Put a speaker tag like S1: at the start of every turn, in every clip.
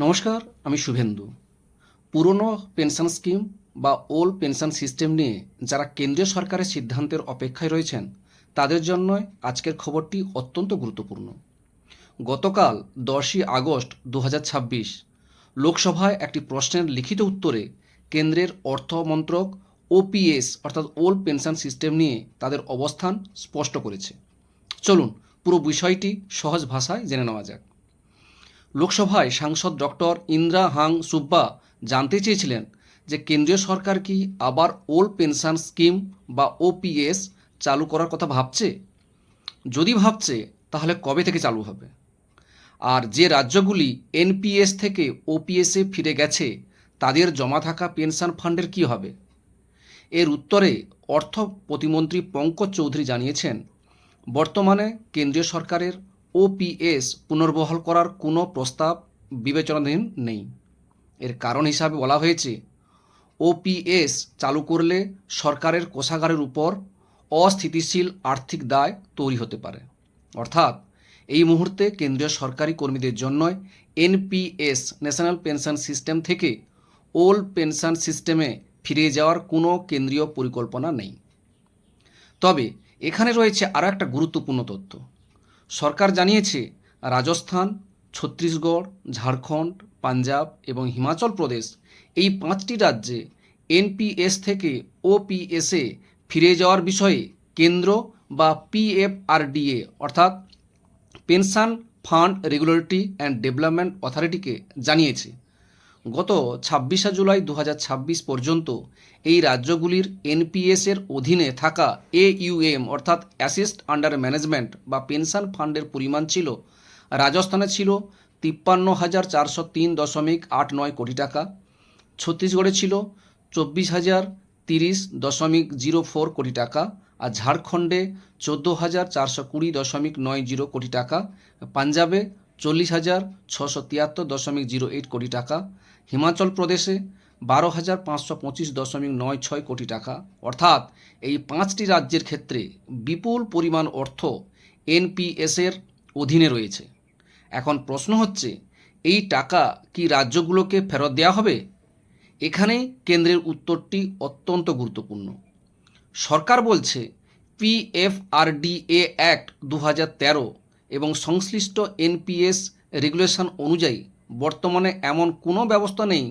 S1: নমস্কার, আমি শুভেন্দু। পুরনো পেনশন স্কিম বা ওল্ড পেনশন সিস্টেম নিয়ে যারা কেন্দ্রীয় সরকারের সিদ্ধান্তের অপেক্ষায় রয়েছেন তাদের জন্য আজকের খবরটি অত্যন্ত গুরুত্বপূর্ণ। গতকাল 10ই আগস্ট 2026 লোকসভায় একটি প্রশ্নের লিখিত উত্তরে কেন্দ্রের অর্থ মন্ত্রক ওপিএস অর্থাৎ ওল্ড পেনশন সিস্টেম নিয়ে তাদের অবস্থান স্পষ্ট করেছে। চলুন পুরো বিষয়টি সহজ ভাষায় জেনে নেওয়া যাক। লোকসভায় সাংসদ ডক্টর ইন্দ্রা হাং সুব্বা জানতে চেয়েছিলেন যে কেন্দ্রীয় সরকার কি আবার ওল্ড পেনশন স্কিম বা ওপিএস চালু করার কথা ভাবছে। যদি ভাবছে তাহলে কবে থেকে চালু হবে, আর যে রাজ্যগুলি এনপিএস থেকে ওপিএসে ফিরে গেছে তাদের জমা থাকা পেনশন ফান্ডের কি হবে। এর উত্তরে অর্থ প্রতিমন্ত্রী পঙ্কজ চৌধুরী জানিয়েছেন, বর্তমানে কেন্দ্রীয় সরকারের ওপিএস পুনর্বহাল করার কোনো প্রস্তাব বিবেচনাধীন নেই। এর কারণ হিসাবে বলা হয়েছে, ওপিএস চালু করলে সরকারের কোষাগারের উপর অস্থিতিশীল আর্থিক দায় তৈরি হতে পারে। অর্থাৎ এই মুহূর্তে কেন্দ্রীয় সরকারি কর্মীদের জন্য এনপিএস ন্যাশনাল পেনশন সিস্টেম থেকে ওল্ড পেনশন সিস্টেমে ফিরে যাওয়ার কোনো কেন্দ্রীয় পরিকল্পনা নেই। তবে এখানে রয়েছে আরও একটা গুরুত্বপূর্ণ তথ্য। সরকার জানিয়েছে রাজস্থান, ছত্তিশগড়, ঝাড়খণ্ড, পাঞ্জাব এবং হিমাচল প্রদেশ এই 5টি রাজ্যে এনপিএস থেকে ওপিএসে ফিরে যাওয়ার বিষয়ে কেন্দ্র বা পিএফআরডিএ অর্থাৎ pension fund regulatory and development অথরিটিকে জানিয়েছে। গত 26শে জুলাই 2026 পর্যন্ত এই রাজ্যগুলির এনপিএসের অধীনে থাকা এইউএম অর্থাৎ অ্যাসেটস আন্ডার ম্যানেজমেন্ট বা পেনশন ফান্ডের পরিমাণ ছিল, রাজস্থানে ছিল 53,403.89 কোটি টাকা, ছত্তিশগড়ে ছিল 24,030.04 কোটি টাকা, আর ঝাড়খণ্ডে 14,420.90 কোটি টাকা, পাঞ্জাবে 40,673.08 কোটি টাকা, হিমাচল প্রদেশে 12,525.96 কোটি টাকা। অর্থাৎ এই 5টি রাজ্যের ক্ষেত্রে বিপুল পরিমাণ অর্থ এনপিএসের অধীনে রয়েছে। এখন প্রশ্ন হচ্ছে, এই টাকা কি রাজ্যগুলোকে ফেরত দেওয়া হবে? এখানে কেন্দ্রের উত্তরটি অত্যন্ত গুরুত্বপূর্ণ। সরকার বলছে পিএফআরডিএ অ্যাক্ট 2013 এবং সংশ্লিষ্ট এনপিএস রেগুলেশন অনুযায়ী বর্তমানে এমন কোনো ব্যবস্থা নেই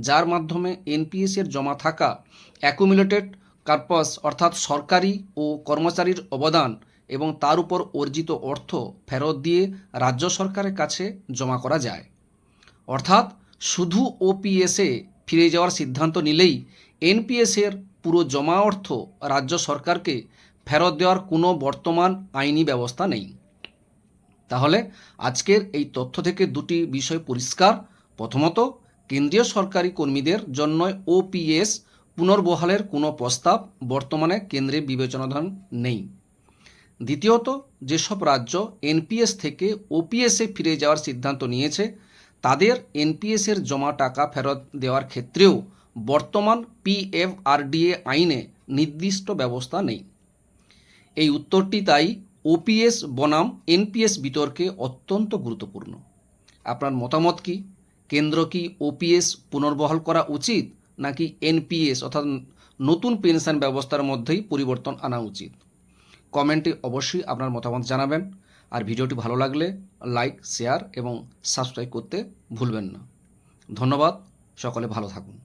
S1: যার মাধ্যমে এনপিএসের জমা থাকা অ্যাকুমুলেটেড কর্পাস অর্থাৎ সরকারি ও কর্মচারীর অবদান এবং তার উপর অর্জিত অর্থ ফেরত দিয়ে রাজ্য সরকারের কাছে জমা করা যায়। অর্থাৎ শুধু ওপিএসে ফিরে যাওয়ার সিদ্ধান্ত নিলেই এনপিএসের পুরো জমা অর্থ রাজ্য সরকারকে ফেরত দেওয়ার কোনো বর্তমান আইনি ব্যবস্থা নেই। তাহলে আজকের এই তথ্য থেকে দুটি বিষয় পরিষ্কার। প্রথমত, কেন্দ্রীয় সরকারি কর্মীদের জন্য ওপিএস পুনর্বহালের কোনো প্রস্তাব বর্তমানে কেন্দ্রে বিবেচনাধীন নেই। দ্বিতীয়ত, যেসব রাজ্য এনপিএস থেকে ওপিএসে ফিরে যাওয়ার সিদ্ধান্ত নিয়েছে তাদের এনপিএসের জমা টাকা ফেরত দেওয়ার ক্ষেত্রেও বর্তমান পিএফআরডিএ আইনে নির্দিষ্ট ব্যবস্থা নেই। এই উত্তরটি তাই ওপিএস বনাম এনপিএস বিতর্কে অত্যন্ত গুরুত্বপূর্ণ। আপনার মতামত কি? কেন্দ্র কি ওপিএস পুনর্বহাল করা উচিত নাকি এনপিএস অর্থাৎ নতুন পেনশন ব্যবস্থার মধ্যেই পরিবর্তন আনা উচিত? কমেন্টে অবশ্যই আপনার মতামত জানাবেন। আর ভিডিওটি ভালো লাগলে লাইক, শেয়ার এবং সাবস্ক্রাইব করতে ভুলবেন না। ধন্যবাদ। সকলে ভালো থাকুন।